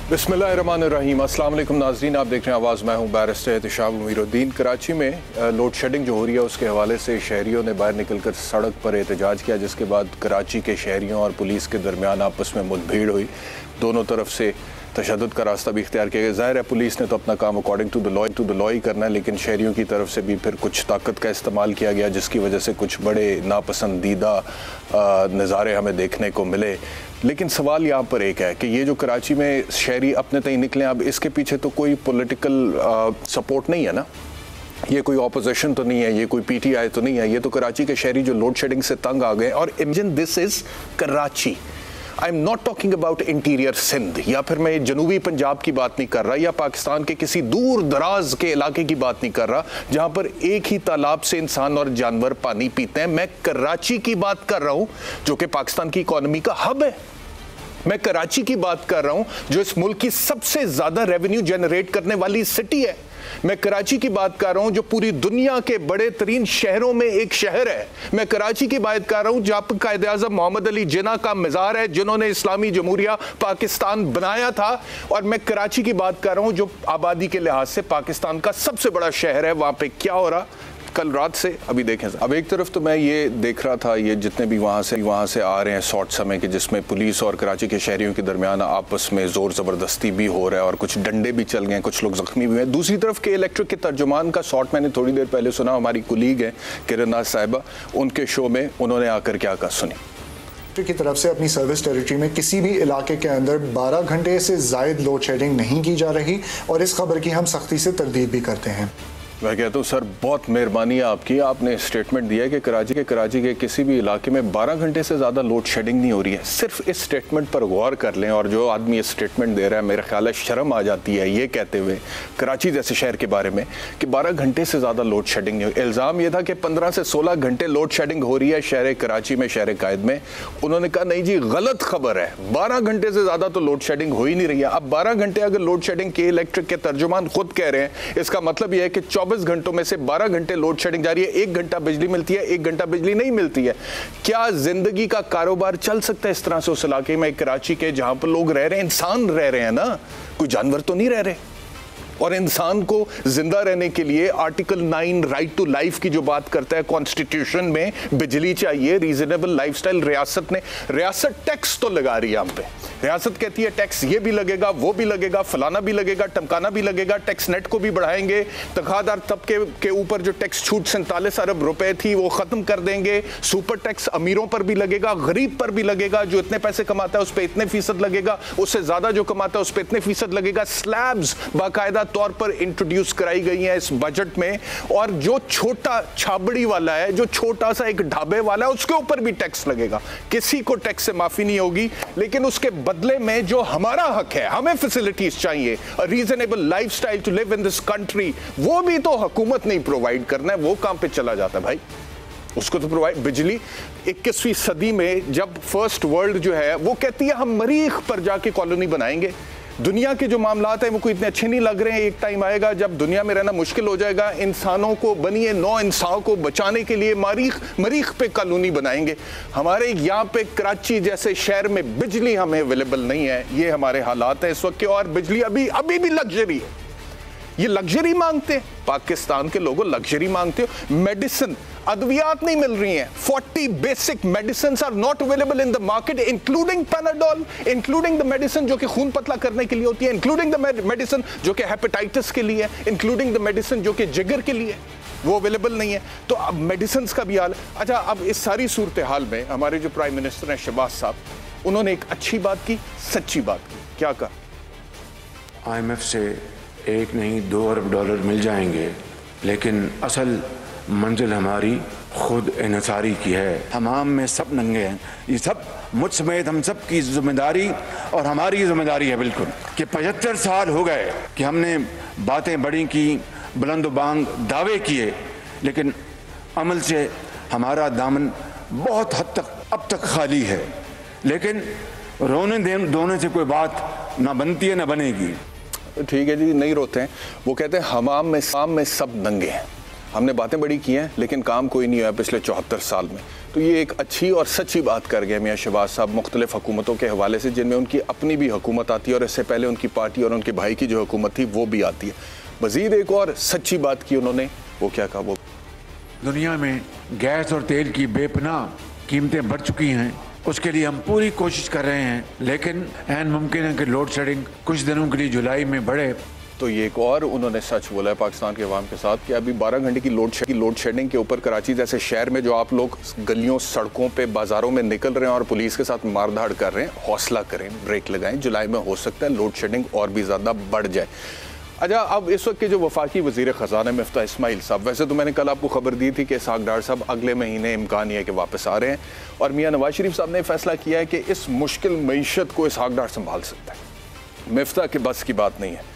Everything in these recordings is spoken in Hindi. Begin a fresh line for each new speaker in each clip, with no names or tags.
बिस्मिल्लाहिर्रहमानिर्रहीम। अस्सलाम वालेकुम नाज़रीन, आप देख रहे हैं आवाज़। मैं हूं बैरिस्टर एहतिशाम मुनीरुद्दीन। कराची में लोड शेडिंग जो हो रही है उसके हवाले से शहरियों ने बाहर निकलकर सड़क पर एहतजाज किया, जिसके बाद कराची के शहरियों और पुलिस के दरमियान आपस में मुठभेड़ हुई। दोनों तरफ से तशद्दुद का रास्ता भी इख्तियार किया गया। ज़ाहिर है पुलिस ने तो अपना काम अकॉर्डिंग टू द लॉ ही करना है, लेकिन शहरियों की तरफ से भी फिर कुछ ताकत का इस्तेमाल किया गया, जिसकी वजह से कुछ बड़े नापसंदीदा नज़ारे हमें देखने को मिले। लेकिन सवाल यहाँ पर एक है कि ये जो कराची में शहरी अपने तय निकले, अब इसके पीछे तो कोई पॉलिटिकल सपोर्ट नहीं है ना, ये कोई ऑपोजिशन तो नहीं है, ये कोई पीटीआई तो नहीं है, ये तो कराची के शहरी जो लोड शेडिंग से तंग आ गए। और imagine this is Karachi. I am not talking about interior Sindh, या फिर मैं जनूबी पंजाब की बात नहीं कर रहा, या पाकिस्तान के किसी दूर दराज के इलाके की बात नहीं कर रहा जहां पर एक ही तालाब से इंसान और जानवर पानी पीते हैं। मैं कराची की बात कर रहा हूं जो कि पाकिस्तान की इकोनॉमी का हब है। मैं कराची की बात कर रहा हूं जो इस मुल्क की सबसे ज्यादा रेवेन्यू जनरेट करने वाली सिटी है। मैं कराची की बात कर रहा हूं जो पूरी दुनिया के बड़े तरीन शहरों में एक शहर है। मैं कराची की बात कर रहा हूं जहां पर कायदे आज़म मोहम्मद अली जिन्ना का मज़ार है, जिन्होंने इस्लामी जमहूरिया पाकिस्तान बनाया था। और मैं कराची की बात कर रहा हूं जो आबादी के लिहाज से पाकिस्तान का सबसे बड़ा शहर है। वहां पे क्या हो रहा कल रात से अभी देखें। अब एक तरफ तो मैं ये देख रहा था, ये जितने भी वहाँ से आ रहे हैं शॉर्ट समय के, जिसमें पुलिस और कराची के शहरियों के दरमियान आपस में ज़ोर ज़बरदस्ती भी हो रहा है और कुछ डंडे भी चल गए, कुछ लोग ज़ख्मी भी हैं। दूसरी तरफ के इलेक्ट्रिक के तर्जुमान का शॉर्ट मैंने थोड़ी देर पहले सुना, हमारी कुलीग हैं किरण नाज साहिबा, उनके शो में उन्होंने आकर क्या कहा सुनी।
की तरफ से अपनी सर्विस टेरिटरी में किसी भी इलाके के अंदर 12 घंटे से ज़ायद लोड शेडिंग नहीं की जा रही, और इस खबर की हम सख्ती से तरदीद भी करते हैं।
मैं कहता हूँ सर बहुत मेहरबानी है आपकी, आपने स्टेटमेंट दिया है कि कराची के किसी भी इलाके में 12 घंटे से ज़्यादा लोड शेडिंग नहीं हो रही है। सिर्फ इस स्टेटमेंट पर गौर कर लें, और जो आदमी ये स्टेटमेंट दे रहा है मेरा ख्याल है शर्म आ जाती है ये कहते हुए कराची जैसे शहर के बारे में कि 12 घंटे से ज़्यादा लोड शेडिंग नहीं हो। इल्ज़ाम ये था कि 15 से 16 घंटे लोड शेडिंग हो रही है शहर कराची में, शहर कायद में। उन्होंने कहा नहीं जी गलत खबर है, 12 घंटे से ज़्यादा तो लोड शेडिंग हो ही नहीं रही है। अब 12 घंटे अगर लोड शेडिंग के इलेक्ट्रिक के तर्जुमान खुद कह रहे हैं, इसका मतलब यह है कि 24 घंटों में से 12 घंटे लोड शेडिंग जा रही है, 1 घंटा बिजली मिलती है, 1 घंटा बिजली नहीं मिलती है। क्या जिंदगी का कारोबार चल सकता है इस तरह से उस इलाके में कराची के जहां पर लोग रह रहे हैं, इंसान रह रहे हैं ना, कोई जानवर तो नहीं रह रहे। और इंसान को जिंदा रहने के लिए आर्टिकल 9 राइट टू लाइफ की जो बात करता है कॉन्स्टिट्यूशन में, बिजली चाहिए, रीजनेबल लाइफस्टाइल। रियासत टैक्स तो लगा रही है हम पे, रियासत कहती है टैक्स ये भी लगेगा, वो भी लगेगा, फलाना भी लगेगा, टमकाना भी लगेगा, टैक्स नेट को भी बढ़ाएंगे, तनख्वाहदार तबके के ऊपर जो टैक्स छूट 47 अरब रुपए थी वो खत्म कर देंगे, सुपर टैक्स अमीरों पर भी लगेगा, गरीब पर भी लगेगा, जो इतने पैसे कमाता है उस पर इतने फीसद लगेगा, उससे ज्यादा जो कमाता है उस पर इतने फीसद लगेगा। स्लैब्स बाकायदा तौर पर इंट्रोड्यूस कराई गई हैं इस बजट में, और जो छोटा छाबड़ी वाला है, जो छोटा सा एक ढाबे वाला है, उसके ऊपर भी टैक्स लगेगा। किसी को टैक्स से माफी नहीं होगी, लेकिन उसके बदले में जो हमारा हक है, हमें फैसिलिटीज चाहिए, reasonable lifestyle to live in this country, वो भी तो हुकूमत नहीं प्रोवाइड करना है। वो काम पे चला जाता है भाई, उसको तो प्रोवाइड। बिजली 21वीं सदी में जब फर्स्ट वर्ल्ड जो है वो कहती है हम मरीख पर जाके कॉलोनी बनाएंगे, दुनिया के जो मामलात हैं वो कोई इतने अच्छे नहीं लग रहे हैं, एक टाइम आएगा जब दुनिया में रहना मुश्किल हो जाएगा, इंसानों को बनिए नौ इंसानों को बचाने के लिए मरीख पे कॉलोनी बनाएंगे। हमारे यहाँ पे कराची जैसे शहर में बिजली हमें अवेलेबल नहीं है, ये हमारे हालात हैं इस वक्त के। और बिजली अभी भी लग्जरी है, ये लग्जरी मांगते हैं, पाकिस्तान के लोगों लग्जरी मांगते हो। मेडिसिन अद्वियात नहीं मिल रही हैं, 40 basic medicine are not available in the market, including Panadol, including the medicine जो कि खून पतला करने के लिए होती है, इंक्लूडिंग द मेडिसिन जो कि हेपेटाइटिस के लिए, इंक्लूडिंग द मेडिसिन जो कि जिगर के लिए, वो अवेलेबल नहीं है। तो अब मेडिसिन का भी हाल। अच्छा, अब इस सारी सूरत हाल में हमारे जो प्राइम मिनिस्टर हैं शहबाज साहब, उन्होंने एक अच्छी बात की, सच्ची बात की। क्या कहा?
IMF से 1 नहीं 2 अरब डॉलर मिल जाएंगे, लेकिन असल मंजिल हमारी खुद इन्हिसारी की है।
हमाम में सब नंगे हैं, ये सब मुझ समेत हम सब की जिम्मेदारी और हमारी जिम्मेदारी है बिल्कुल कि 75 साल हो गए कि हमने बातें बड़ी की, बुलंद बांग दावे किए, लेकिन अमल से हमारा दामन बहुत हद तक अब तक खाली है। लेकिन रोने धोने से कोई बात ना बनती है ना बनेगी।
ठीक है जी, नहीं रोते हैं। वो कहते हैं हमाम में सब नंगे हैं, हमने बातें बड़ी की हैं लेकिन काम कोई नहीं हुआ पिछले 74 साल में। तो ये एक अच्छी और सच्ची बात कर गए मियां शहबाज साहब मुख्तलिफ हुकूमतों के हवाले से, जिनमें उनकी अपनी भी हुकूमत आती है और इससे पहले उनकी पार्टी और उनके भाई की जो हुकूमत थी वो भी आती है। मज़ीद एक और सच्ची बात की उन्होंने, वो क्या कहा, वो
दुनिया में गैस और तेल की बेपनाह कीमतें बढ़ चुकी हैं, उसके लिए हम पूरी कोशिश कर रहे हैं, लेकिन ऐन मुमकिन है कि लोड शेडिंग कुछ दिनों के लिए जुलाई में बढ़े।
तो ये एक और उन्होंने सच बोला है पाकिस्तान के अवाम के साथ कि अभी 12 घंटे की लोड शेडिंग के ऊपर कराची जैसे शहर में जो आप लोग गलियों सड़कों पे बाजारों में निकल रहे हैं और पुलिस के साथ मारधाड़ कर रहे हैं, हौसला करें, ब्रेक लगाएं। जुलाई में हो सकता है लोड शेडिंग और भी ज़्यादा बढ़ जाए। अच्छा, अब इस वक्त के जो वफाकी वज़ीर ख़ज़ाना मिफ्ता इस्माइल साहब, वैसे तो मैंने कल आपको खबर दी थी कि इसहाक डार साहब अगले महीने इम्कान है कि वापस आ रहे हैं और मियाँ नवाज शरीफ साहब ने फैसला किया है कि इस मुश्किल मईशत को इसहाक डार संभाल सकता है। मिफ्ता के बस की बात नहीं है।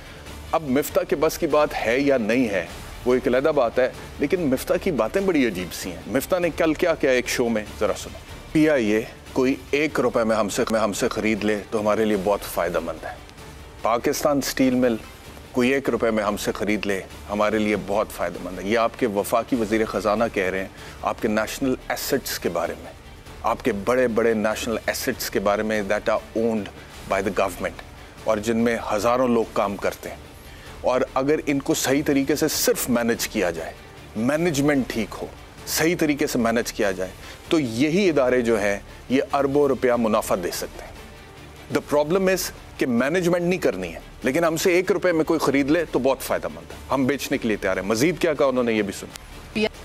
अब मिफ्ता के बस की बात है या नहीं है वो एक अलग बात है, लेकिन मिफ्ता की बातें बड़ी अजीब सी हैं। मिफ्ता ने कल क्या किया एक शो में, ज़रा सुनो। PIA कोई 1 रुपये में हमसे ख़रीद ले तो हमारे लिए बहुत फ़ायदेमंद है। पाकिस्तान स्टील मिल कोई 1 रुपये में हमसे ख़रीद ले हमारे लिए बहुत फ़ायदेमंद है। ये आपके वफाकी वज़ीर ख़ज़ाना कह रहे हैं आपके नेशनल एसेट्स के बारे में, आपके बड़े बड़े नेशनल एसेट्स के बारे में that are owned by the government और जिनमें हज़ारों लोग काम करते हैं। और अगर इनको सही तरीके से सिर्फ मैनेज किया जाए, मैनेजमेंट ठीक हो, सही तरीके से मैनेज किया जाए, तो यही इदारे जो हैं ये अरबों रुपया मुनाफा दे सकते हैं। द प्रॉब्लम इज़ कि मैनेजमेंट नहीं करनी है, लेकिन हमसे 1 रुपये में कोई ख़रीद ले तो बहुत फ़ायदेमंद है, हम बेचने के लिए तैयार हैं। मज़ीद क्या कहा उन्होंने ये भी सुना।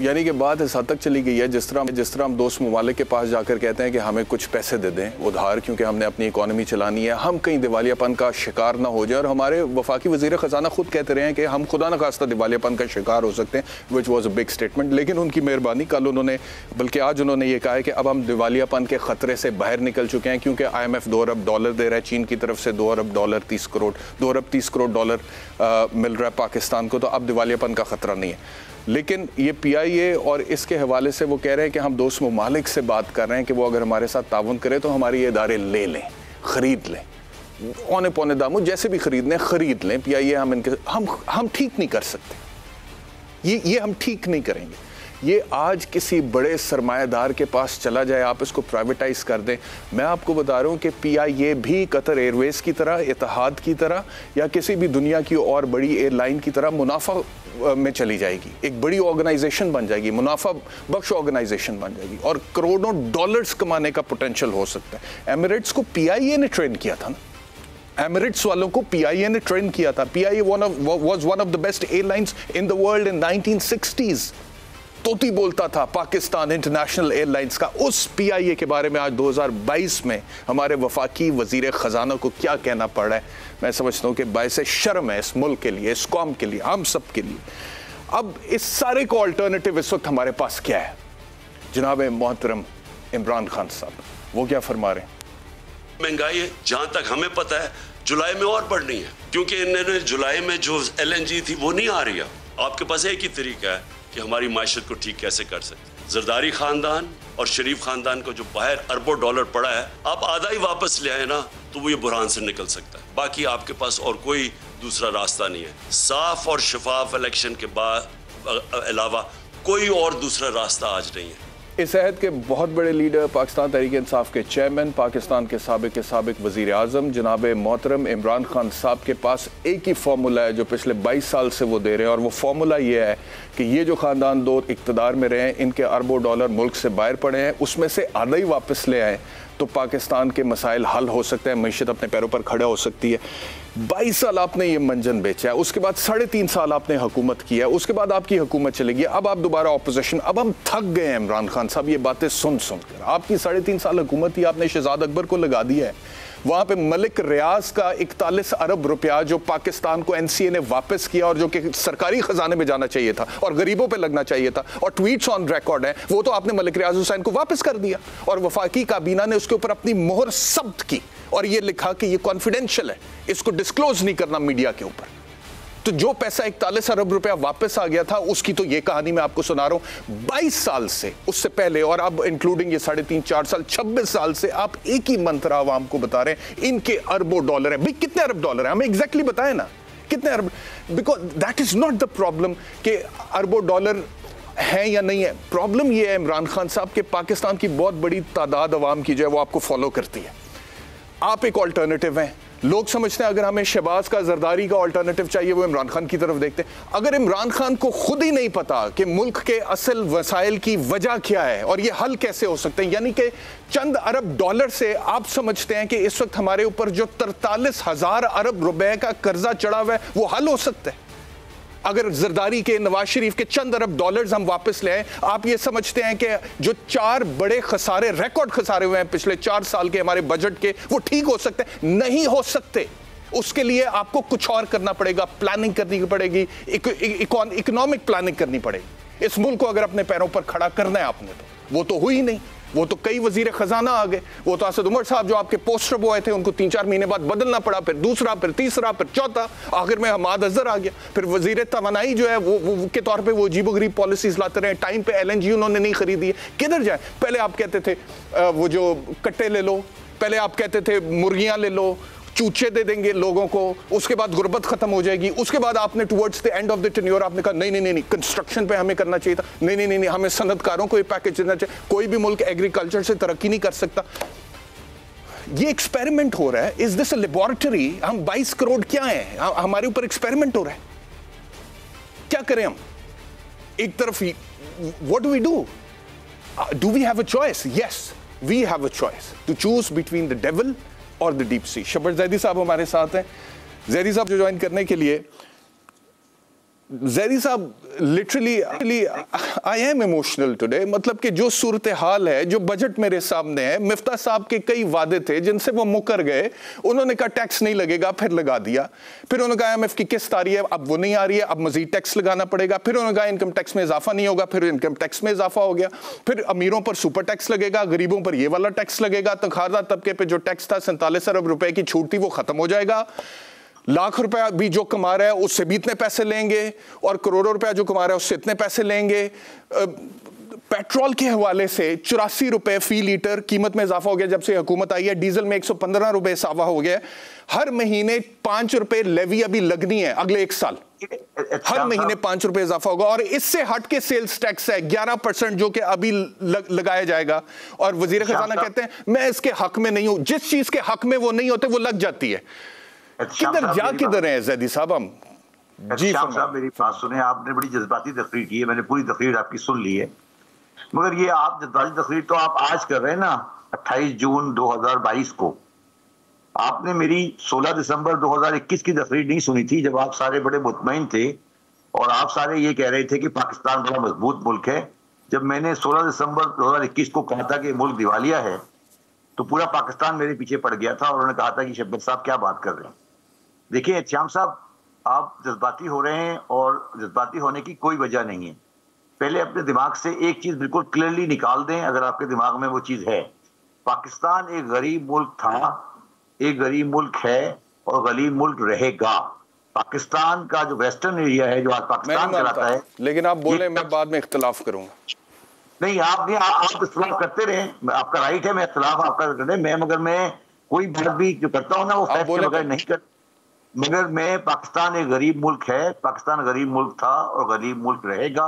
यानी कि बात इस हद तक चली गई है जिस तरह हम दोस्त ममालिक के पास जाकर कहते हैं कि हमें कुछ पैसे दे दें उधार, क्योंकि हमने अपनी इकॉनमी चलानी है, हम कहीं दिवालियापन का शिकार ना हो जाए। और हमारे वफाकी वज़ीर ख़ज़ाना खुद कहते रहे हैं कि हम खुदा न खास्ता दिवालियापन का शिकार हो सकते हैं, which was a big statement. लेकिन उनकी मेहरबानी, कल उन्होंने बल्कि आज उन्होंने ये कहा है कि अब हम दिवालियापन के ख़तरे से बाहर निकल चुके हैं, क्योंकि IMF $2 अरब दे रहा है, चीन की तरफ से $2 अरब, 30 करोड़ डॉलर मिल रहा है पाकिस्तान को, तो अब दिवालियापन का ख़तरा नहीं है। लेकिन ये PIA और इसके हवाले से वो कह रहे हैं कि हम दोस्त ममालिक से बात कर रहे हैं कि वो अगर हमारे साथ ताउन करें तो हमारे ये इदारे ले लें, ख़रीद लें, औने पौने दामों जैसे भी ख़रीदने ख़रीद लें। PIA हम ठीक नहीं कर सकते, ये हम ठीक नहीं करेंगे। ये आज किसी बड़े सरमायादार के पास चला जाए, आप इसको प्राइवेटाइज कर दें। मैं आपको बता रहा हूँ कि PIA भी कतर एयरवेज़ की तरह, इत्तेहाद की तरह या किसी भी दुनिया की और बड़ी एयरलाइन की तरह मुनाफा में चली जाएगी, एक बड़ी ऑर्गेनाइजेशन बन जाएगी, मुनाफा बख्श ऑर्गेनाइजेशन बन जाएगी और करोड़ों डॉलर्स कमाने का पोटेंशियल हो सकता है। एमिरेट्स को PIA ने ट्रेन किया था ना, एमिरेट्स वालों को PIA ने ट्रेन किया था। PIA was one of the best airlines in the world in 1960s। तोती बोलता था पाकिस्तान इंटरनेशनल एयरलाइंस का। उस PIA के बारे में आज 2022 में हमारे वफाकी वज़ीर ख़ज़ाना को क्या कहना पड़ रहा है, मैं समझता हूँ कि बायसे शर्म है इस मुल्क के लिए, इस कौम के लिए, हम सब के लिए। अब इस सारे को अल्टरनेटिव इस वक्त हमारे पास क्या है? जनाब मोहतरम इमरान खान साहब वो क्या फरमा रहे हैं?
महंगाई है, जहाँ तक हमें पता है जुलाई में और बढ़नी है, क्योंकि इन्होंने जुलाई में जो LNG थी वो नहीं आ रही है। आपके पास एक ही तरीका है कि हमारी माशत को ठीक कैसे कर सकते। जरदारी खानदान और शरीफ खानदान को जो बाहर अरबों डॉलर पड़ा है, आप आधा ही वापस ले आए ना तो वो ये बुरहान से निकल सकता है। बाकी आपके पास और कोई दूसरा रास्ता नहीं है। साफ और शफाफ इलेक्शन के बाद अलावा कोई और दूसरा रास्ता आज नहीं है।
इस अहद के बहुत बड़े लीडर, पाकिस्तान तहरीक इंसाफ के चेयरमैन, पाकिस्तान के साबिक वज़ीर आज़म जनाब मोहतरम इमरान खान साहब के पास एक ही फार्मूला है जो पिछले 22 साल से वो दे रहे हैं, और वो फार्मूला ये है कि ये जो ख़ानदान दो इक़्तिदार में रहे हैं, इनके अरबों डॉलर मुल्क से बाहर पड़े हैं, उसमें से आधा ही वापस ले आए तो पाकिस्तान के मसाइल हल हो सकते हैं, मईशत अपने पैरों पर खड़ा हो सकती है। 22 साल आपने ये मंजन बेचा है, उसके बाद 3.5 साल आपने हुकूमत की है, उसके बाद आपकी हुकूमत चलेगी, अब आप दोबारा ऑपोजिशन। अब हम थक गए हैं इमरान खान साहब ये बातें सुन कर। आपकी 3.5 साल हुकूमत थी, आपने शहजाद अकबर को लगा दिया है, वहाँ पे मलिक रियाज का 41 अरब रुपया जो पाकिस्तान को NCA ने वापस किया और जो कि सरकारी खजाने में जाना चाहिए था और गरीबों पे लगना चाहिए था, और ट्वीट्स ऑन रिकॉर्ड है, वो तो आपने मलिक रियाज हुसैन को वापस कर दिया और वफाकी काबीना ने उसके ऊपर अपनी मोहर सब्त की और ये लिखा कि ये कॉन्फिडेंशियल है, इसको डिस्क्लोज नहीं करना मीडिया के ऊपर। तो जो पैसा 41 अरब रुपया वापस आ गया था उसकी तो ये कहानी मैं आपको सुना रहा हूं 22 साल से, उससे पहले और अब इंक्लूडिंग ये 3.5-4 साल, 26 साल से आप एक ही मंत्रा आवाम को बता रहे हैं इनके अरबों डॉलर हैं। भाई कितने अरब डॉलर हैं हमें एग्जैक्टली बताएं ना, कितने अरब, because that is not the problem कि अरबों डॉलर हैं या नहीं है। प्रॉब्लम ये है इमरान खान साहब के पाकिस्तान की बहुत बड़ी तादाद अवाम की जो है वो आपको फॉलो करती है। आप एक ऑल्टरनेटिव हैं। लोग समझते हैं अगर हमें शहबाज का, जरदारी का ऑल्टरनेटिव चाहिए, वो इमरान खान की तरफ देखते हैं। अगर इमरान खान को खुद ही नहीं पता कि मुल्क के असल वसाइल की वजह क्या है और ये हल कैसे हो सकते हैं, यानी कि चंद अरब डॉलर से आप समझते हैं कि इस वक्त हमारे ऊपर जो 43,000 अरब रुपए का कर्जा चढ़ा हुआ है वो हल हो सकता है अगर जरदारी के, नवाज शरीफ के चंद अरब डॉलर्स हम वापस ले आए। आप ये समझते हैं कि जो 4 बड़े खसारे, रिकॉर्ड खसारे हुए हैं पिछले 4 साल के हमारे बजट के, वो ठीक हो सकते हैं? नहीं हो सकते। उसके लिए आपको कुछ और करना पड़ेगा, प्लानिंग करनी पड़ेगी, इकोनॉमिक प्लानिंग करनी पड़ेगी। इस मुल्क को अगर अपने पैरों पर खड़ा करना है आपने, तो वो तो हुई नहीं। वो तो कई वजीर खजाना आ गए। वो तो असद उमर साहब जो आपके पोस्टर बॉय थे, उनको 3-4 महीने बाद बदलना पड़ा, फिर दूसरा, फिर तीसरा, फिर चौथा, आखिर में हमाद अजहर आ गया। फिर वजीर तवानाई जो है वो के तौर पे वो अजीबोगरीब पॉलिसीज लाते रहे। टाइम पे LNG उन्होंने नहीं खरीदी है। किधर जाए? पहले आप कहते थे वो जो कट्टे ले लो, पहले आप कहते थे मुर्गियां ले लो, चूचे दे देंगे लोगों को, उसके बाद गुर्बत खत्म हो जाएगी। उसके बाद आपने towards the end of the tenure आपने कहा नहीं, कंस्ट्रक्शन पे हमें करना चाहिए था, नहीं, हमें सनतकारों को ये पैकेज देना चाहिए। कोई भी मुल्क एग्रीकल्चर से तरक्की नहीं कर सकता। ये एक्सपेरिमेंट हो रहा है। Is this a laboratory? हम 22 करोड़ क्या है, हमारे ऊपर एक्सपेरिमेंट हो रहा है। क्या करें हम? एक तरफ ही what do we do we have a choice? Yes, we have a choice to choose between the devil और the deep sea. Shabbar Zaidi साहब हमारे साथ हैं। जैदी साहब जो ज्वाइन करने के लिए, जैदी साहब literally I am emotional today. मतलब कि जो सूरत हाल है, जो बजट मेरे सामने है, मिफ्ता साहब के कई वादे थे जिनसे वो मुकर गए। उन्होंने कहा टैक्स नहीं लगेगा, फिर लगा दिया। फिर उन्होंने कहा IMF की किस्त आ रही है, अब वो नहीं आ रही है, अब मजीद टैक्स लगाना पड़ेगा। फिर उन्होंने कहा इनकम टैक्स में इजाफा नहीं होगा, फिर इनकम टैक्स में इजाफा हो गया। फिर अमीरों पर सुपर टैक्स लगेगा, गरीबों पर ये वाला टैक्स लगेगा। तनख्वाहदार तबके पर जो टैक्स था 47 अरब रुपए की छूट थी, वो खत्म हो जाएगा। लाख रुपया भी जो कमा रहा है उससे भी इतने पैसे लेंगे, और करोड़ों रुपया जो कमा रहा है उससे इतने पैसे लेंगे। पेट्रोल के हवाले से 84 रुपए फी लीटर कीमत में इजाफा हो गया जब से हुकूमत आई है। डीजल में 115 रुपए इजाफा हो गया। हर महीने 5 रुपए लेवी अभी लगनी है अगले 1 साल। हर महीने 5 रुपए इजाफा होगा। और इससे हट के सेल्स टैक्स है 11% जो कि अभी लगाया जाएगा। और वजीर खजाना कहते हैं मैं इसके हक में नहीं हूं। जिस चीज के हक में वो नहीं होते वो लग जाती है। किधर है जैदी साहब हम?
जी साहब मेरी बात सुने। आपने बड़ी जज्बाती तकरीर की है, मैंने पूरी तकरीर आपकी सुन ली है, मगर ये आप जज्बाती तकरीर तो आप आज कर रहे हैं ना, 28 जून 2022 को। आपने मेरी 16 दिसंबर 2021 की तकरीर नहीं सुनी थी, जब आप सारे बड़े मुतमईन थे और आप सारे ये कह रहे थे कि पाकिस्तान बड़ा मजबूत मुल्क है। जब मैंने 16 दिसंबर 2021 को कहा था कि मुल्क दिवालिया है, तो पूरा पाकिस्तान मेरे पीछे पड़ गया था और उन्होंने कहा था कि शब्बर साहब क्या बात कर रहे हैं। देखिए श्याम साहब, आप जज्बाती हो रहे हैं और जज्बाती होने की कोई वजह नहीं है। पहले अपने दिमाग से एक चीज बिल्कुल क्लियरली निकाल दें, अगर आपके दिमाग में वो चीज है। पाकिस्तान एक गरीब मुल्क था, एक गरीब मुल्क है और गरीब मुल्क रहेगा। पाकिस्तान का जो वेस्टर्न एरिया है, जो आज पाकिस्तान कहलाता है,
लेकिन आप बोले मैं बाद में इख्तिलाफ करूंगा।
नहीं, आप इख्तिलाफ करते रहे, आपका राइट है, मैं इख्तिलाफ आपका करते, मैं कोई बात भी जो करता हूँ ना वो फैक्ट के बगैर नहीं कर। मगर मैं, पाकिस्तान एक गरीब मुल्क है, पाकिस्तान गरीब मुल्क था और गरीब मुल्क रहेगा।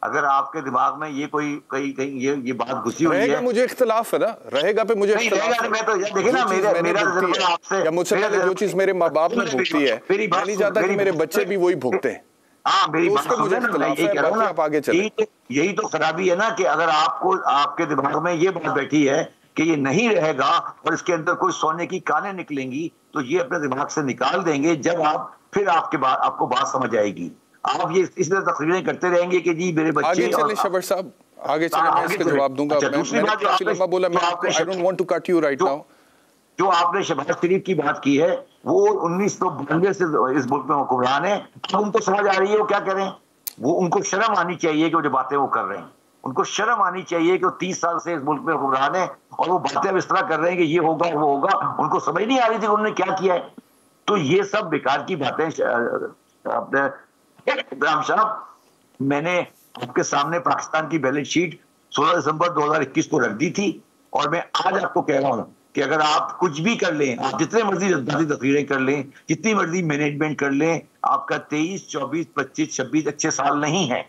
अगर आपके दिमाग में ये कोई कहीं ये बात घुसी हुई है,
मुझे इख्तिलाफ है ना, रहेगा पे मुझे इख्तिलाफ है।
मैं तो देखिए ना, मेरा आपसे
या मुझसे पहले जो चीज मेरे माँ बाप ने भुगती है, नहीं चाहता कि मेरे बच्चे भी वही भुगते हैं।
हाँ, मेरी बात सुनिए ना, मैं ये कह रहा हूँ ना, यही तो खराबी है ना कि अगर आपको, आपके दिमाग में ये बात बैठी है कि ये नहीं रहेगा और इसके अंदर कोई सोने की कानें निकलेंगी, तो ये अपने दिमाग से निकाल देंगे। जब आप फिर आपको बात समझ आएगी। आप ये इस तरह तकरीरें करते रहेंगे कि जी मेरे बच्चे।
आगे चले शबर साहब, आगे चले, मैं इसका जवाब दूंगा।
दूसरी बात जो आपने
बोला, मैं आपको I don't want to cut you right now,
जो आपने शहबाज शरीफ की बात की है, वो 1992 से इस मुल्क में हुक्मरान है। अब उनको समझ आ रही है वो क्या करें। वो, उनको शर्म आनी चाहिए कि वो जो बातें वो कर रहे हैं, उनको शर्म आनी चाहिए कि वो 30 साल से इस मुल्क में हुक्मरान है और वो बातें इस तरह कर रहे हैं कि ये होगा वो होगा। उनको समझ नहीं आ रही थी उन्होंने क्या किया है। तो ये सब बेकार की बातें। अपने इब्राहिम साहब, मैंने आपके सामने पाकिस्तान की बैलेंस शीट 16 दिसंबर 2021 को रख दी थी और मैं आज आपको कह रहा हूं कि अगर आप कुछ भी कर लें, आप जितने मर्जी जज्बाती तकरीरें कर लें, जितनी मर्जी मैनेजमेंट कर लें, आपका 23, 24, 25, 26 अच्छे साल नहीं है।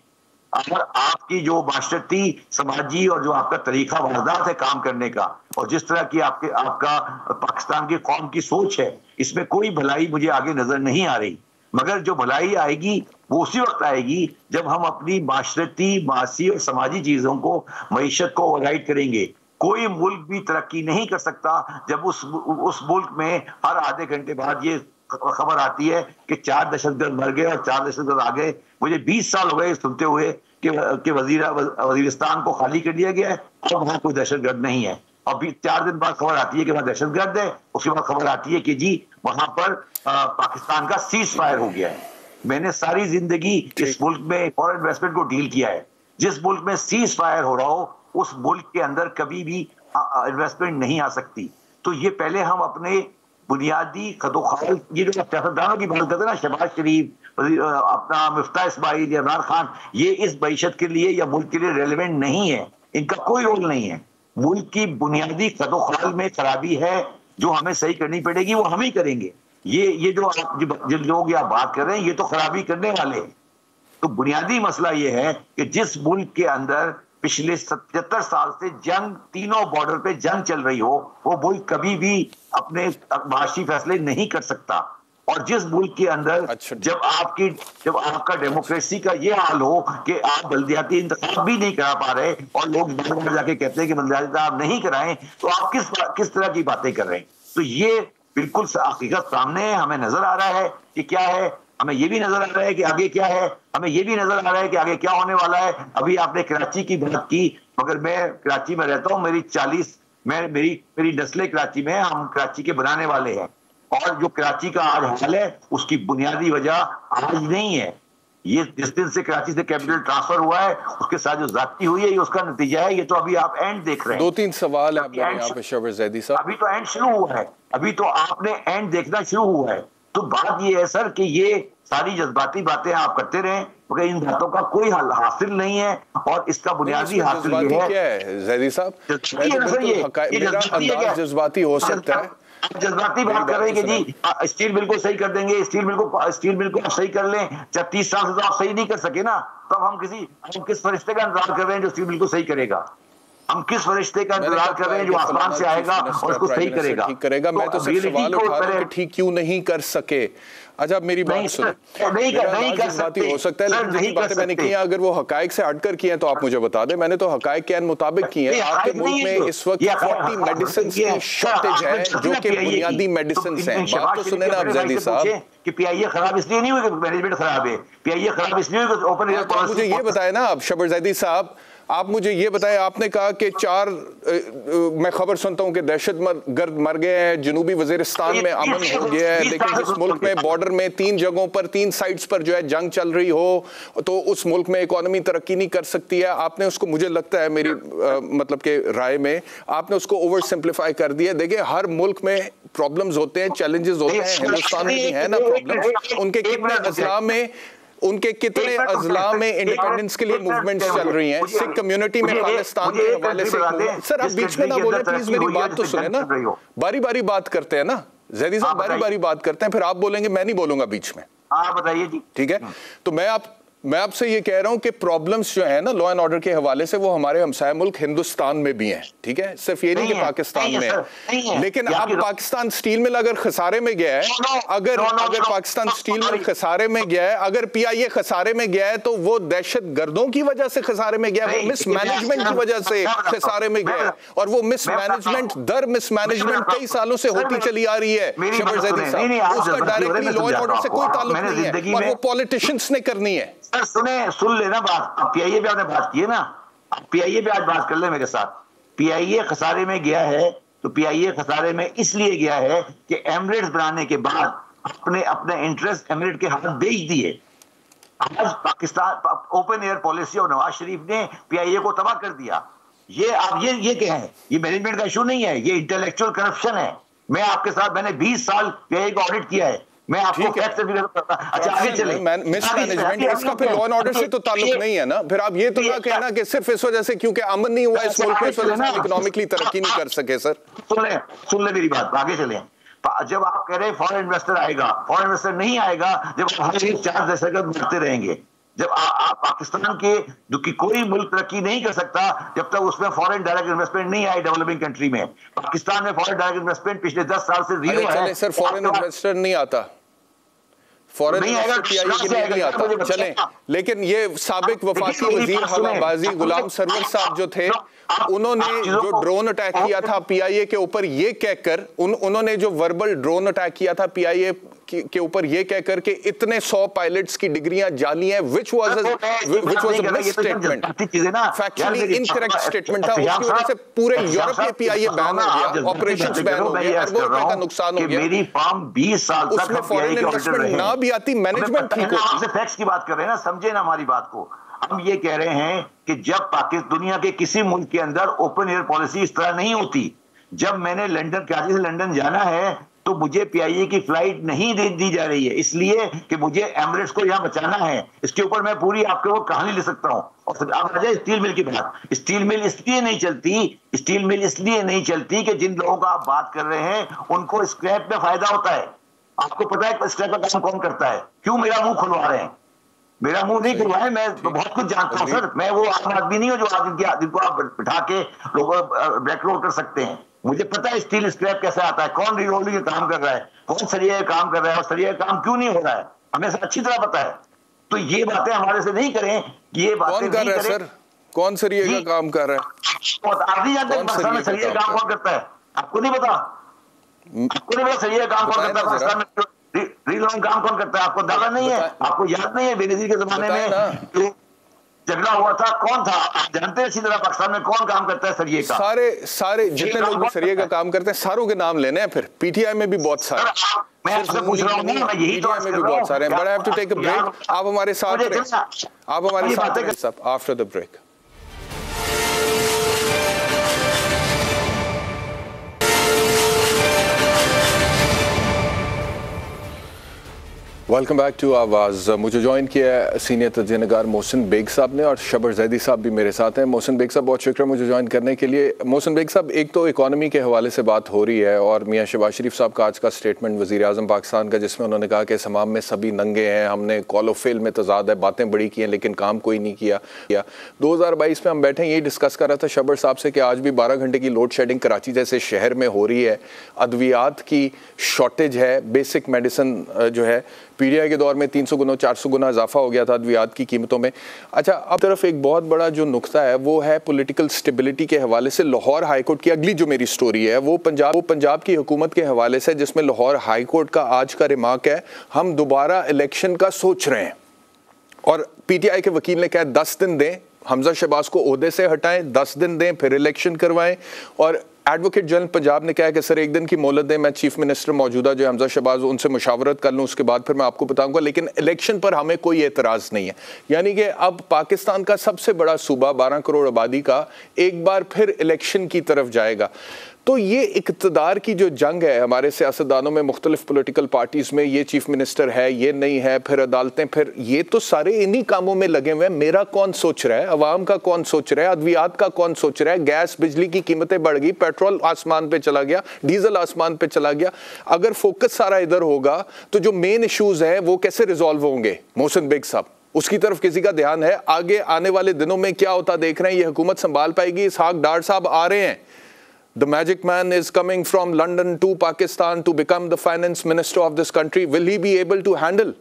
और आपकी जो माशरती, समाजी और जो आपका तरीका वारदात है काम करने का, और जिस तरह की आपका पाकिस्तान की कौम की सोच है, इसमें कोई भलाई मुझे आगे नजर नहीं आ रही। मगर जो भलाई आएगी वो उसी वक्त आएगी जब हम अपनी माशरती, मासी और समाजी चीजों को, मईशत को ओवरराइड करेंगे। कोई मुल्क भी तरक्की नहीं कर सकता जब उस मुल्क में हर आधे घंटे बाद ये खबर आती है कि 4 दहशतगर्द मर गए और 4 दहशतगर्द आ गए। मुझे 20 साल हो गए सुनते हुए कि वजीरिस्तान को खाली कर दिया गया है और वहां कोई दहशतगर्द नहीं है। अभी 4 दिन बाद खबर आती है कि वहां दहशतगर्द है, उसके बाद खबर आती है कि जी वहां पर पाकिस्तान का सीज फायर हो गया है। मैंने सारी जिंदगी इस मुल्क में फॉरेन इन्वेस्टमेंट को डील किया है। जिस मुल्क में सीज फायर हो रहा हो उस मुल्क के अंदर कभी भी इन्वेस्टमेंट नहीं आ सकती। तो ये पहले हम अपने बुनियादी खदोखाल, ये जो सियासतदानों की बात करते हैं ना, शहबाज शरीफ, अपना मिफ्ता इस्माइल, इमरान खान, ये इस मईशत के लिए या मुल्क के लिए रेलिवेंट नहीं है, इनका कोई रोल नहीं है। मुल्क की बुनियादी खदोखाल में खराबी है जो हमें सही करनी पड़ेगी, वो हम ही करेंगे। ये जो लोग यहाँ बात कर रहे हैं ये तो खराबी करने वाले हैं। तो बुनियादी मसला ये है कि जिस मुल्क के अंदर पिछले 77 साल से जंग, तीनों बॉर्डर पे जंग चल रही हो, वो मुल्क कभी भी अपने माशी फैसले नहीं कर सकता। और जिस मुल्क के अंदर जब आपका डेमोक्रेसी का ये हाल हो कि आप बल्दियाती इंतखाब भी नहीं करा पा रहे और लोग बार-बार जाके कहते हैं कि बल्दियाती इंतखाब नहीं कराएं, तो आप किस तरह की बातें कर रहे हैं? तो ये बिल्कुल हकीकत सामने है, हमें नजर आ रहा है कि क्या है, हमें ये भी नजर आ रहा है कि आगे क्या है, हमें ये भी नजर आ रहा है कि आगे क्या होने वाला है। अभी आपने कराची की बात की, मगर मैं कराची में रहता हूँ, मेरी नस्लें कराची में, हम कराची के बनाने वाले हैं। और जो कराची का आज हाल है उसकी बुनियादी वजह आज नहीं है, ये जिस दिन से कराची से कैपिटल ट्रांसफर हुआ है उसके साथ जो जाती हुई है ये उसका नतीजा है। ये तो अभी आप एंड देख रहे हैं।
2-3 सवाल है यहाँ पे शहबाज ज़ैदी साहब।
अभी तो एंड शुरू हुआ है, अभी तो आपने एंड देखना शुरू हुआ है। तो बात ये है सर कि ये सारी जज्बाती बातें आप करते रहें मगर इन बातों का कोई हल हासिल नहीं है। और इसका बुनियादी हासिल ये है
ज़ैदी साहब, जज्बाती हो सकता है,
जज्बाती बात कर रहे हैं कि जी स्टील बिल को सही कर देंगे, स्टील बिल को आप सही कर लें। जब 30 साल से तो आप सही नहीं कर सके ना, तो हम किस फरिश्ते का इंतजार कर रहे हैं जो स्टील बिल को सही करेगा? हम किस फरिश्ते का इंतजार कर रहे हैं जो आसमान से आएगा और उसको सही करेगा?
ठीक करेगा। मैं तो सिर्फ सवाल उठा रहा हूं कि ठीक क्यों नहीं कर सके। अच्छा मेरी बात सुनो,
नहीं कर सकते
हो सकता है, लेकिन जितनी बातें मैंने की हैं अगर वो हकायक से हटकर की हैं तो आप मुझे बता दें। मैंने तो हकायक के मुताबिक की हैं। आपके मुल्क में इस वक्त 40 मेडिसिन की शॉर्टेज है जो कि बुनियादी मेडिसिन हैं। बात तो सुने ना आप ज़ैदी साहब
कि पीआईए खराब इसलिए नहीं हुई कि मैनेजमेंट खराब है, पीआईए खराब इसलिए हुई कि ओपन एयर पॉलिसी।
मुझे ये बताया ना आप शहबाज ज़ैदी साहब, आप मुझे ये बताएं, आपने कहा कि 4 मैं खबर सुनता हूं कि दहशतगर्द मर गए हैं, जनूबी वजीरिस्तान में अमन हो गया है, लेकिन जिस मुल्क में बॉर्डर में 3 जगहों पर 3 साइड्स पर जो है जंग चल रही हो तो उस मुल्क में इकोनॉमी तरक्की नहीं कर सकती है। आपने उसको, मुझे लगता है मेरी मतलब के राय में आपने उसको ओवर सिंप्लीफाई कर दिया। देखिए हर मुल्क में प्रॉब्लम्स होते हैं, चैलेंजेस होते हैं, हिंदुस्तान में भी है ना प्रॉब्लम्स। उनके कितने अजला में इंडिपेंडेंस के लिए मूवमेंट्स चल रही हैं, सिख कम्युनिटी में खालिस्तान के हवाले से। सर आप बीच में ना बोले प्लीज, मेरी बात तो सुने ना, बारी बारी बात करते हैं ना ज़ैदी साहब, बारी बारी बात करते हैं, फिर आप बोलेंगे, मैं नहीं बोलूंगा बीच में।
बताइए जी।
ठीक है, तो मैं आपसे ये कह रहा हूं कि प्रॉब्लम्स जो है ना लॉ एंड ऑर्डर के हवाले से वो हमारे हमसाया मुल्क हिंदुस्तान में भी हैं। ठीक है, सिर्फ ये नहीं कि पाकिस्तान में है। लेकिन अब पाकिस्तान स्टील मिल अगर खसारे में गया है, अगर पाकिस्तान स्टील मिल खसारे में गया है, अगर पीआईए खसारे में गया है तो वो दहशत गर्दों की वजह से खसारे में गया है, वो मिसमैनेजमेंट की वजह से खसारे में गया है। और वो मिसमैनेजमेंट कई सालों से होती चली आ रही है शहबाज ज़ैदी साहब, उसका डायरेक्टली लॉ एंड ऑर्डर से कोई ताल्लुक नहीं है और वो पॉलिटिशियंस ने करनी है।
सुन लेना बात, पीआईए पे आपने बात की है ना, पीआईए पे आज बात कर ले मेरे साथ। पीआईए खसारे में गया है तो पीआईए खसारे में इसलिए गया है कि एमिरेट्स बनाने के बाद अपने इंटरेस्ट एमिरेट के हाथ बेच दिए। आज पाकिस्तान ओपन एयर पॉलिसी और नवाज शरीफ ने पीआईए को तबाह कर दिया। ये आप ये क्या है, ये मैनेजमेंट का इशू नहीं है, ये इंटेलेक्चुअल करप्शन है। मैं आपके साथ, मैंने 20 साल पीआईए का ऑडिट किया है, मैं आपको फैक्ट से भी करता। अच्छा आगे चले,
मिसमैनेजमेंट इसका फिर लॉ एंड ऑर्डर से तो ताल्लुक नहीं है ना। फिर आप ये तो ना कहना कि सिर्फ इस वजह से क्योंकि अमन नहीं हुआ इस मुल्क में, इस वजह से इकोनॉमिकली तरक्की नहीं कर सके। सर
सुन ले मेरी बात, आगे चले। जब आप कह रहे हैं फॉरेन इन्वेस्टर आएगा, फॉरेन इन्वेस्टर नहीं आएगा जब 4 दशक मरते रहेंगे। जब पाकिस्तान के जो कि कोई मुल्क तरक्की नहीं कर सकता जब तक उसमें फॉरेन डायरेक्ट इन्वेस्टमेंट नहीं आई डेवलपिंग कंट्री में। पाकिस्तान में फॉरेन डायरेक्ट इन्वेस्टमेंट पिछले 10 साल से जीरो है।
सर फॉरेन इन्वेस्टर नहीं आता, फॉरेन इन्वेस्टर पीआईए के लिए नहीं आता, चले। लेकिन ये साबिक वफाकी वजीर हवाबाजी गुलाम सरवर साहब जो थे, उन्होंने जो ड्रोन अटैक किया था पीआईए के ऊपर ये कहकर, उन्होंने जो वर्बल ड्रोन अटैक किया था पीआईए के ऊपर ये कहकर कि इतने 100 पायलट्स की डिग्रियां जाली हैं, which was a misstatement, factually incorrect statement था। उसकी वजह से पूरे यूरोप में पीआईए बैन हो गया, ऑपरेशंस बैन हो गए, अरबों रुपए का नुकसान हो गया।
मेरी फर्म 20 साल तक
उसमें फॉरेन इन्वेस्टमेंट ना भी आती, मैनेजमेंट ठीक होती।
आपसे फैक्ट्स की बात कर रहे हैं ना, समझे ना हमारी बात को। हम ये कह रहे हैं कि जब पाकिस्तान दुनिया के किसी मुल्क के अंदर ओपन एयर पॉलिसी इस तरह नहीं होती। जब मैंने लंदन, कराची से लंदन जाना है तो मुझे पीआईए की फ्लाइट नहीं दी जा रही है, इसलिए कि मुझे एमिरेट्स को यहाँ बचाना है। इसके ऊपर मैं पूरी आपको वो कहानी लिख सकता हूँ। और अब आ जाए स्टील मिल की बात। स्टील मिल इसलिए नहीं चलती कि जिन लोगों का आप बात कर रहे हैं उनको स्क्रैप में फायदा होता है। आपको पता है स्क्रैप का काम कौन करता है? क्यों मेरा मुंह खुलवा रहे हैं? मेरा मुंह नहीं खुलवा है, मैं बहुत कुछ जानता हूँ सर। मैं वो आम आदमी नहीं हूँ जो जिनको आप बिठा के लोगों ब्लैक रोल कर सकते हैं। मुझे पता है स्टील स्क्रैप कैसे आता है, कौन रीरोलिंग का काम कर रहा है, कौन सरिया का काम कर रहा है और सरिया का काम क्यों नहीं हो रहा है, हमें अच्छी तरह पता है। तो ये बातें हमारे से नहीं करें, ये बातें नहीं करें।
सर कौन सरिया का काम कर रहा है?
आप नहीं जानते पाकिस्तान में सरिया का काम कौन करता है? आपको नहीं पता? आपको नहीं पता सरिया का काम कौन करता है पाकिस्तान में? रीलोइंग काम कौन करता है? आपको दावा नहीं है? आपको याद नहीं है बेनजीर के जमाने में जो झगड़ा हुआ था, कौन था? आप जानते हैं इसी तरह पाकिस्तान में कौन काम करता है सरिये का?
सारे जितने लोग सरिये का काम करते हैं सारों के नाम लेने हैं। फिर पीटीआई में भी बहुत सारे,
मैं आपसे पूछ रहा हूं, मैं यही तो
में भी बहुत सारे हैं। But I have to take a break. आप हमारे साथ रहे सब after the break. Welcome back to Aawaz. मुझे ज्वाइन किया है सीनियर तजज़ियानगार मोहसिन बेग साहब ने और शबर जैदी साहब भी मेरे साथ हैं। मोहसिन बेग साहब बहुत शुक्रिया मुझे ज्वाइन करने के लिए। मोहसिन बेग साहब, एक तो इकॉनमी के हवाले से बात हो रही है और मियाँ शहबाज शरीफ साहब का आज का स्टेटमेंट वज़ीर आज़म पाकिस्तान का, जिसमें उन्होंने कहा कि समाम में सभी नंगे हैं, हमने कॉल फेल में तजाद है, बातें बड़ी की हैं लेकिन काम कोई नहीं किया। 2022 में हम बैठे यही डिस्कस कर रहा था शबर साहब से कि आज भी 12 घंटे की लोड शेडिंग कराची जैसे शहर में हो रही है, अद्वियात की शॉर्टेज है, बेसिक मेडिसिन जो है पीडीआई के दौर में 300 गुना 400 गुना इजाफा हो गया था अद्वियात की कीमतों में। अच्छा, अब तरफ एक बहुत बड़ा जो नुक्ता है वो है पॉलिटिकल स्टेबिलिटी के हवाले से। लाहौर हाईकोर्ट की अगली जो मेरी स्टोरी है वो पंजाब की हुकूमत के हवाले से, जिसमें लाहौर हाईकोर्ट का आज का रिमार्क है, हम दोबारा इलेक्शन का सोच रहे हैं। और पीटीआई के वकील ने कहा 10 दिन दें, हमजा शहबाज को ओहदे से हटाएं, 10 दिन दें, फिर इलेक्शन करवाएं। और एडवोकेट जनरल पंजाब ने कहा कि सर 1 दिन की मोहलत दें, मैं चीफ मिनिस्टर मौजूदा जो हमजा शहबाज उनसे मुशावरत कर लूँ, उसके बाद फिर मैं आपको बताऊंगा, लेकिन इलेक्शन पर हमें कोई एतराज़ नहीं है। यानी कि अब पाकिस्तान का सबसे बड़ा सूबा 12 करोड़ आबादी का एक बार फिर इलेक्शन की तरफ जाएगा। तो ये इक़्तिदार की जो जंग है हमारे सियासतदानों में, मुख्तलिफ पॉलिटिकल पार्टीज़ में, ये चीफ मिनिस्टर है, ये नहीं है, फिर अदालतें, फिर ये तो सारे इन्हीं कामों में लगे हुए हैं। मेरा कौन सोच रहा है, अवाम का कौन सोच रहा है, अद्वियात का कौन सोच रहा है? गैस बिजली की कीमतें बढ़ गई, पेट्रोल आसमान पे चला गया, डीजल आसमान पे चला गया। अगर फोकस सारा इधर होगा तो जो मेन इशूज़ हैं वो कैसे रिजॉल्व होंगे? मोहसिन बेग साहब, उसकी तरफ किसी का ध्यान है? आगे आने वाले दिनों में क्या होता देख रहे हैं? ये हुकूमत संभाल पाएगी? इसहाक डार साहब आ रहे हैं, The magic man is coming from London to Pakistan to become the finance minister of this country. Will he be able to handle?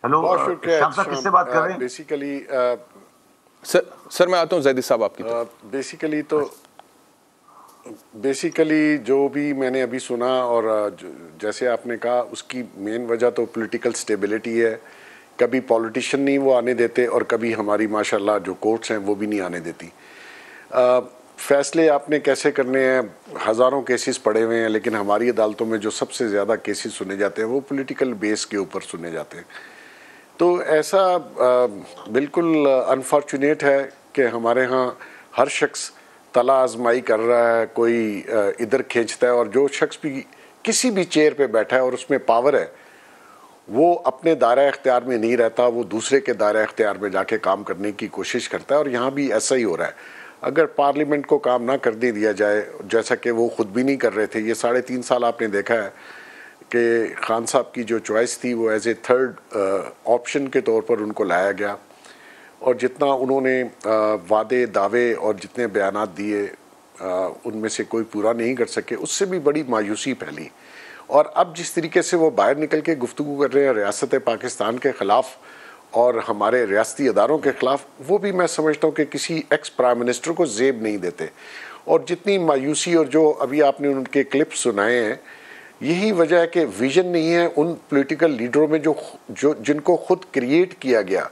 Hello, किससे बात कर रहे हैं?
बेसिकली
सर मैं आता हूँ जैदी साहब आपकी तरफ।
बेसिकली जो भी मैंने अभी सुना और जैसे आपने कहा, उसकी मेन वजह तो पॉलिटिकल स्टेबिलिटी है। कभी पॉलिटिशियन नहीं वो आने देते और कभी हमारी माशाल्लाह जो कोर्ट्स हैं वो भी नहीं आने देती। फैसले आपने कैसे करने हैं, हज़ारों केसेस पड़े हुए हैं, लेकिन हमारी अदालतों में जो सबसे ज़्यादा केसेस सुने जाते हैं वो पॉलिटिकल बेस के ऊपर सुने जाते हैं। तो ऐसा बिल्कुल अनफॉर्चुनेट है कि हमारे यहाँ हर शख्स तला आजमाई कर रहा है, कोई इधर खींचता है, और जो शख्स भी किसी भी चेयर पे बैठा है और उसमें पावर है वो अपने दायरा इख्तियार में नहीं रहता, वो दूसरे के दायरा इख्तियार में जाके काम करने की कोशिश करता है। और यहाँ भी ऐसा ही हो रहा है। अगर पार्लियामेंट को काम ना करने दिया जाए, जैसा कि वो ख़ुद भी नहीं कर रहे थे, ये 3.5 साल आपने देखा है कि खान साहब की जो चॉइस थी वो एज ए थर्ड ऑप्शन के तौर पर उनको लाया गया, और जितना उन्होंने वादे दावे और जितने बयानात दिए उनमें से कोई पूरा नहीं कर सके, उससे भी बड़ी मायूसी फैली। और अब जिस तरीके से वो बाहर निकल के गुफ्तगू कर रहे हैं रियासत पाकिस्तान के ख़िलाफ़ और हमारे रियासती अदारों के ख़िलाफ़, वो भी मैं समझता हूँ कि किसी एक्स प्राइम मिनिस्टर को ज़ेब नहीं देते। और जितनी मायूसी, और जो अभी आपने उनके क्लिप सुनाए हैं, यही वजह है कि विजन नहीं है उन पॉलिटिकल लीडरों में जो जिनको खुद क्रिएट किया गया।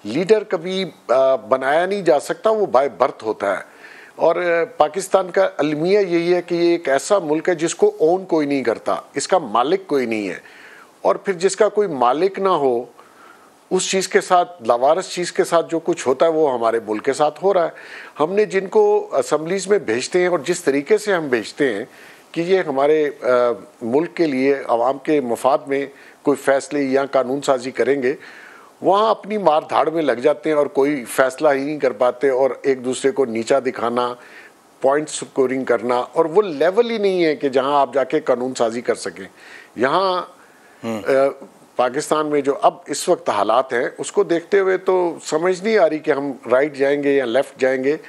लीडर कभी बनाया नहीं जा सकता, वो बाय बर्थ होता है। और पाकिस्तान का अलमिया यही है कि ये एक ऐसा मुल्क है जिसको ओन कोई नहीं करता, इसका मालिक कोई नहीं है। और फिर जिसका कोई मालिक ना हो, उस चीज़ के साथ, लावारिस चीज़ के साथ जो कुछ होता है वो हमारे मुल्क के साथ हो रहा है। हमने जिनको असम्बलीज़ में भेजते हैं और जिस तरीके से हम भेजते हैं कि ये हमारे मुल्क के लिए आवाम के मफाद में कोई फ़ैसले या कानून साजी करेंगे, वहाँ अपनी मार धाड़ में लग जाते हैं और कोई फ़ैसला ही नहीं कर पाते, और एक दूसरे को नीचा दिखाना, पॉइंट स्कोरिंग करना, और वो लेवल ही नहीं है कि जहाँ आप जाके कानून साजी कर सकें। यहाँ पाकिस्तान में जो अब इस वक्त हालात हैं उसको देखते हुए तो समझ नहीं आ रही कि हम राइट जाएंगे या लेफ़्ट जाएंगे,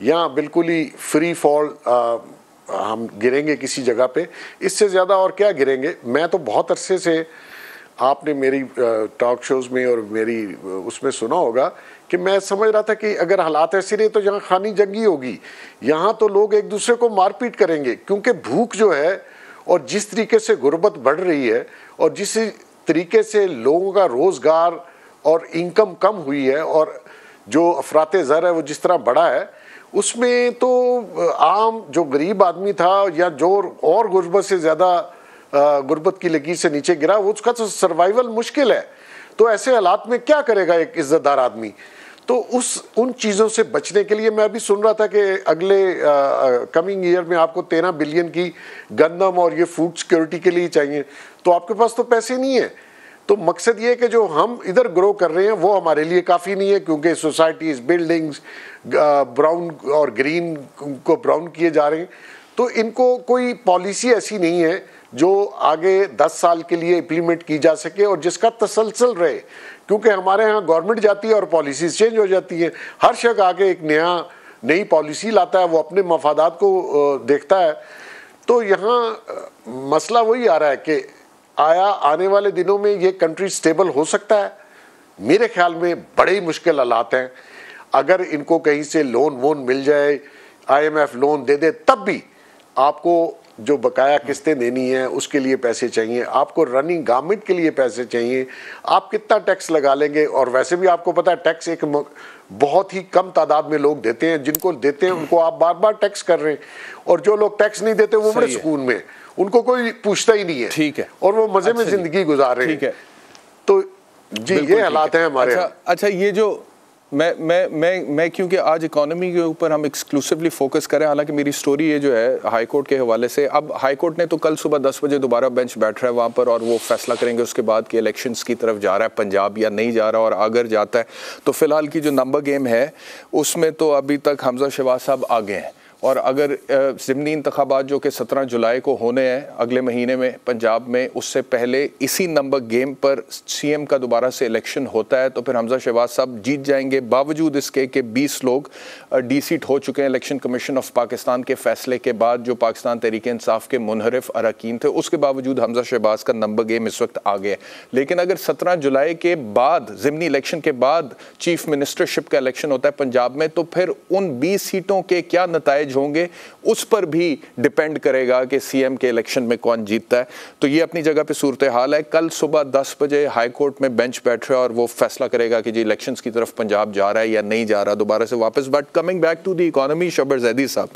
या बिल्कुल ही फ्री फॉल हम गिरेंगे किसी जगह पे। इससे ज़्यादा और क्या गिरेंगे। मैं तो बहुत अरसे से, आपने मेरी टॉक शोज़ में और मेरी उसमें सुना होगा कि मैं समझ रहा था कि अगर हालात ऐसे रहे तो यहाँ खानी जंगी होगी, यहाँ तो लोग एक दूसरे को मारपीट करेंगे, क्योंकि भूख जो है और जिस तरीके से गुर्बत बढ़ रही है और जिस तरीके से लोगों का रोज़गार और इनकम कम हुई है और जो अफराते ज़र है वो जिस तरह बढ़ा है, उसमें तो आम जो गरीब आदमी था या जो और गुर्बत से ज़्यादा गुर्बत की लकीर से नीचे गिरा, वो उसका तो सर्वाइवल मुश्किल है। तो ऐसे हालात में क्या करेगा एक इज़्ज़तदार आदमी। तो उन चीज़ों से बचने के लिए मैं अभी सुन रहा था कि अगले कमिंग ईयर में आपको 13 बिलियन की गंदम और ये फूड सिक्योरिटी के लिए चाहिए, तो आपके पास तो पैसे नहीं है। तो मकसद ये है कि जो हम इधर ग्रो कर रहे हैं वो हमारे लिए काफ़ी नहीं है, क्योंकि सोसाइटीज़, बिल्डिंग्स ब्राउन और ग्रीन को ब्राउन किए जा रहे हैं। तो इनको कोई पॉलिसी ऐसी नहीं है जो आगे 10 साल के लिए इम्प्लीमेंट की जा सके और जिसका तसलसल रहे, क्योंकि हमारे यहाँ गवर्नमेंट जाती है और पॉलिसीज़ चेंज हो जाती है। हर शख्स आके एक नई पॉलिसी लाता है, वो अपने मफादात को देखता है। तो यहाँ मसला वही आ रहा है कि आया आने वाले दिनों में ये कंट्री स्टेबल हो सकता है। मेरे ख्याल में बड़े ही मुश्किल हालात हैं। अगर इनको कहीं से लोन वोन मिल जाए, IMF लोन दे दे, तब भी आपको जो बकाया किस्तें देनी है उसके लिए पैसे चाहिए, आपको रनिंग गवर्नमेंट के लिए पैसे चाहिए। आप कितना टैक्स लगा लेंगे, और वैसे भी आपको पता है टैक्स एक बहुत ही कम तादाद में लोग देते हैं, जिनको देते हैं उनको आप बार बार टैक्स कर रहे हैं, और जो लोग टैक्स नहीं देते वो बड़े सुकून में, उनको कोई पूछता ही नहीं है।
ठीक है,
और वो मजे में जिंदगी गुजार रहे हैं। तो जी ये हालात हैं हमारे।
अच्छा ये जो मैं क्योंकि आज इकोनॉमी के ऊपर हम एक्सक्लूसिवली फोकस करें, हालांकि मेरी स्टोरी ये जो है हाई कोर्ट के हवाले से, अब हाई कोर्ट ने तो कल सुबह 10 बजे दोबारा बेंच बैठ रहा है वहाँ पर, और वो फैसला करेंगे उसके बाद कि इलेक्शंस की तरफ जा रहा है पंजाब या नहीं जा रहा, और अगर जाता है तो फिलहाल की जो नंबर गेम है उसमें तो अभी तक हमजा शहबाज साहब आगे हैं। और अगर ज़िमनी इंतखाबात जो कि 17 जुलाई को होने हैं अगले महीने में पंजाब में, उससे पहले इसी नंबर गेम पर CM का दोबारा से इलेक्शन होता है, तो फिर हमजा शहबाज साहब जीत जाएंगे, बावजूद इसके कि 20 लोग डीसीट हो चुके हैं इलेक्शन कमीशन ऑफ पाकिस्तान के फैसले के बाद, जो पाकिस्तान तहरीक इंसाफ के मुनहरिफ अरकान थे। उसके बावजूद हमजा शहबाज का नंबर गेम इस वक्त आ गया। लेकिन अगर 17 जुलाई के बाद, ज़िमनी इलेक्शन के बाद चीफ मिनिस्टरशिप का इलेक्शन होता है पंजाब में, तो फिर उन 20 सीटों के क्या नताइज होंगे उस पर भी डिपेंड करेगा कि CM के इलेक्शन में कौन जीतता है। तो ये अपनी जगह पे सूरत हाल है। कल सुबह 10 बजे हाई कोर्ट में बेंच बैठ रहा है और वो फैसला करेगा कि जी इलेक्शंस की तरफ पंजाब जा रहा है या नहीं जा रहा दोबारा से वापस। But coming back to the economy, Shabbar Zaidi साहब,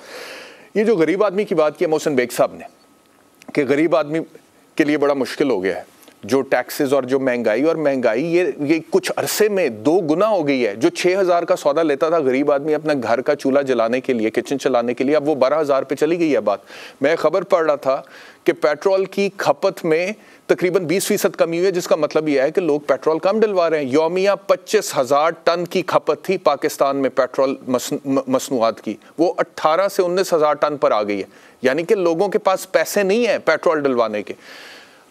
ये जो गरीब आदमी की बात की है मोहसिन बेग साहब ने, कि गरीब आदमी के लिए बड़ा मुश्किल हो गया है, जो टैक्सेस और जो महंगाई ये कुछ अरसे में 2 गुना हो गई है। जो 6,000 का सौदा लेता था गरीब आदमी अपना घर का चूल्हा जलाने के लिए, किचन चलाने के लिए, अब वो 12,000 पे चली गई है बात। मैं खबर पढ़ रहा था कि पेट्रोल की खपत में तकरीबन 20% कमी हुई है, जिसका मतलब यह है कि लोग पेट्रोल कम डलवा रहे हैं। यौमिया 25,000 टन की खपत थी पाकिस्तान में पेट्रोल मसनूआत की, वो 18 से 19,000 टन पर आ गई है। यानी कि लोगों के पास पैसे नहीं है पेट्रोल डलवाने के।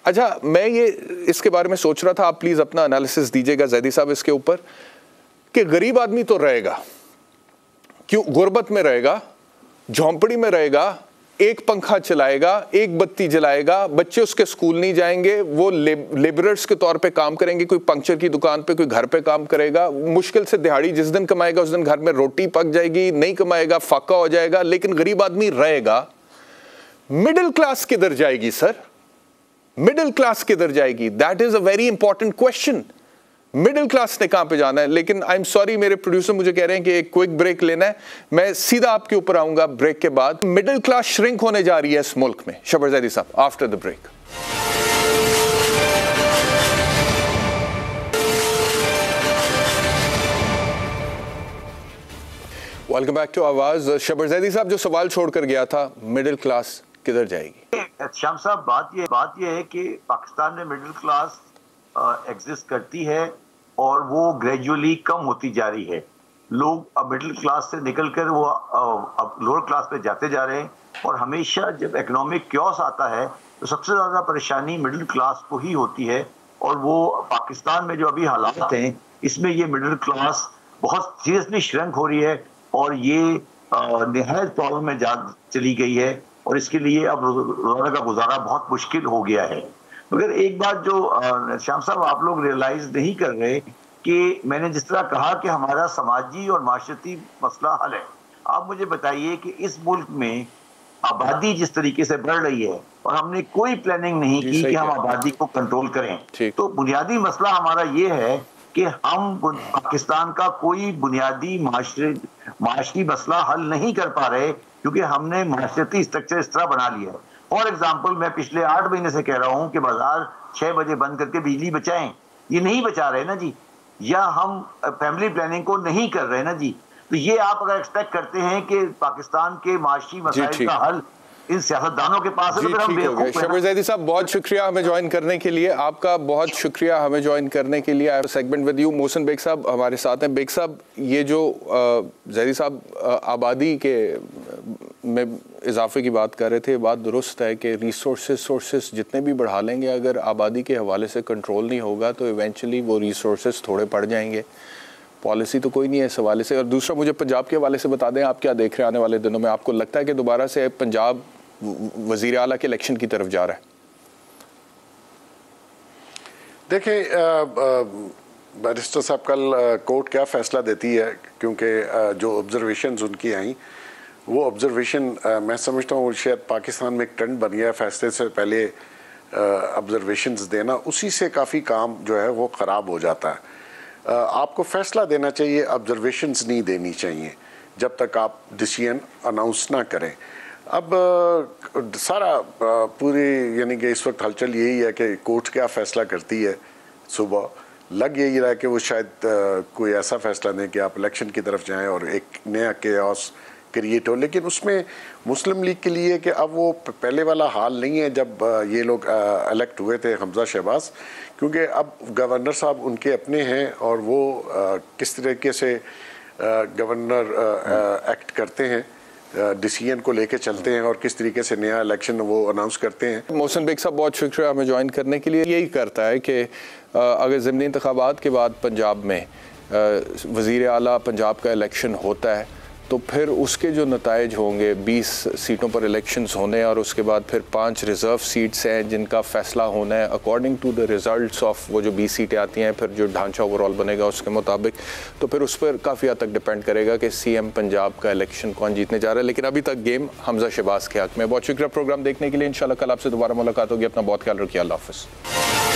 अच्छा, मैं ये इसके बारे में सोच रहा था, आप प्लीज अपना एनालिसिस दीजिएगा जैदी साहब इसके ऊपर, कि गरीब आदमी तो रहेगा, क्यों गुर्बत में रहेगा, झोंपड़ी में रहेगा, एक पंखा चलाएगा, एक बत्ती जलाएगा, बच्चे उसके स्कूल नहीं जाएंगे, वो लेबरर्स के तौर पे काम करेंगे, कोई पंक्चर की दुकान पे, कोई घर पे काम करेगा, मुश्किल से दिहाड़ी जिस दिन कमाएगा उस दिन घर में रोटी पक जाएगी, नहीं कमाएगा फाका हो जाएगा, लेकिन गरीब आदमी रहेगा। मिडिल क्लास किधर जाएगी सर? मिडिल क्लास किधर जाएगी? That is a very important question. Middle class ने कहां पे जाना है? लेकिन आई एम सॉरी, मेरे प्रोड्यूसर मुझे कह रहे हैं कि एक क्विक ब्रेक लेना है, मैं सीधा आपके ऊपर आऊंगा ब्रेक के बाद। मिडिल क्लास श्रिंक होने जा रही है इस मुल्क में। शबर जैदी साहब, after the break. Welcome back to Aawaz. Shabbar Zaidi साहब, जो सवाल छोड़कर गया था, मिडिल क्लास किधर जाएगी?
श्याम साहब, बात ये है कि पाकिस्तान में मिडिल क्लास एग्जिस्ट करती है और वो ग्रेजुअली कम होती जा रही है। लोग अब मिडिल क्लास से निकलकर वो अब लोअर क्लास पे जाते जा रहे हैं, और हमेशा जब इकोनॉमिक क्योस आता है तो सबसे ज़्यादा परेशानी मिडिल क्लास को ही होती है। और वो पाकिस्तान में जो अभी हालात हैं, इसमें ये मिडिल क्लास बहुत सीरियसली श्रंक हो रही है और ये निहायत प्रॉब्लम में जा चली गई है, और इसके लिए अब रोज़ाना का गुजारा बहुत मुश्किल हो गया है। मगर एक बात जो श्याम साहब आप लोग रियलाइज नहीं कर रहे, कि मैंने जिस तरह कहा कि हमारा समाजी और माशरती मसला हल है, आप मुझे बताइए कि इस मुल्क में आबादी जिस तरीके से बढ़ रही है और हमने कोई प्लानिंग नहीं की कि हम आबादी को कंट्रोल करें, तो बुनियादी मसला हमारा ये है कि हम पाकिस्तान का कोई बुनियादी माशरी मसला हल नहीं कर पा रहे, क्योंकि हमने माशरती स्ट्रक्चर इस तरह बना लिया है। फॉर एग्जाम्पल, मैं पिछले 8 महीने से कह रहा हूँ कि बाजार 6 बजे बंद करके बिजली बचाएं, ये नहीं बचा रहे ना जी, या हम फैमिली प्लानिंग को नहीं कर रहे ना जी। तो ये आप अगर एक्सपेक्ट करते हैं कि पाकिस्तान के माशी मसाइल का हल इन सियासतदानों के पास है, तो फिर हम बेवकूफ हैं।
शबर जैदी साहब, बहुत शुक्रिया हमें ज्वाइन करने के लिए, आपका बहुत शुक्रिया हमें ज्वाइन करने के लिए। Segment with you. Mohsin Baig साहब हमारे साथ हैं। बेग साहब, ये जो जैदी साहब आबादी के में इजाफे की बात कर रहे थे, बात दुरुस्त है कि रिसोर्सेज जितने भी बढ़ा लेंगे, अगर आबादी के हवाले से कंट्रोल नहीं होगा तो इवेंचुअली वो रिसोर्सेज थोड़े पड़ जाएंगे। पॉलिसी तो कोई नहीं है इस हवाले से। और दूसरा, मुझे पंजाब के हवाले से बता दें, आप क्या देख रहे हैं आने वाले दिनों में? आपको लगता है कि दोबारा से पंजाब वज़ीर आला के इलेक्शन की तरफ जा रहा है?
देखें, बैरिस्टर साहब कल कोर्ट क्या फ़ैसला देती है, क्योंकि जो ऑब्जर्वेशंस उनकी आई, वो ऑब्जर्वेशन मैं समझता हूँ शायद पाकिस्तान में एक ट्रेंड बन गया, फैसले से पहले ऑब्जर्वेशंस देना, उसी से काफ़ी काम जो है वो ख़राब हो जाता है। आपको फ़ैसला देना चाहिए, ऑब्जर्वेशंस नहीं देनी चाहिए जब तक आप डिसीजन अनाउंस ना करें। अब सारा पूरी यानी कि इस वक्त हलचल यही है कि कोर्ट क्या फ़ैसला करती है। सुबह लग यही रहा है कि वो शायद कोई ऐसा फ़ैसला दें कि आप इलेक्शन की तरफ जाएं और एक नया केओस क्रिएट हो, लेकिन उसमें मुस्लिम लीग के लिए कि अब वो पहले वाला हाल नहीं है जब ये लोग इलेक्ट हुए थे हमजा शहबाज, क्योंकि अब गवर्नर साहब उनके अपने हैं और वो किस तरीके से गवर्नर एक्ट करते हैं, डिसीजन को लेके चलते हैं और किस तरीके से नया इलेक्शन वो अनाउंस करते हैं।
मोहसिन बेग साहब, बहुत शुक्रिया हमें ज्वाइन करने के लिए। यही करता है कि अगर ज़िमनी इंतखाबात के बाद पंजाब में वज़ीर आला पंजाब का इलेक्शन होता है, तो फिर उसके जो नताइज होंगे, 20 सीटों पर इलेक्शंस होने और उसके बाद फिर 5 रिज़र्व सीट्स हैं जिनका फ़ैसला होना है according to the results of वो जो 20 सीटें आती हैं, फिर जो ढांचा ओवरऑल बनेगा उसके मुताबिक, तो फिर उस पर काफ़ी हद तक डिपेंड करेगा कि CM पंजाब का इलेक्शन कौन जीतने जा रहा है। लेकिन अभी तक गेम हमजा शहबाज के हक़ में। बहुत शुक्रिया प्रोग्राम देखने के लिए। इंशाल्लाह कल आपसे दोबारा मुलाकात होगी। अपना बहुत ख्याल रखिए। अल्लाह हाफ़िज़।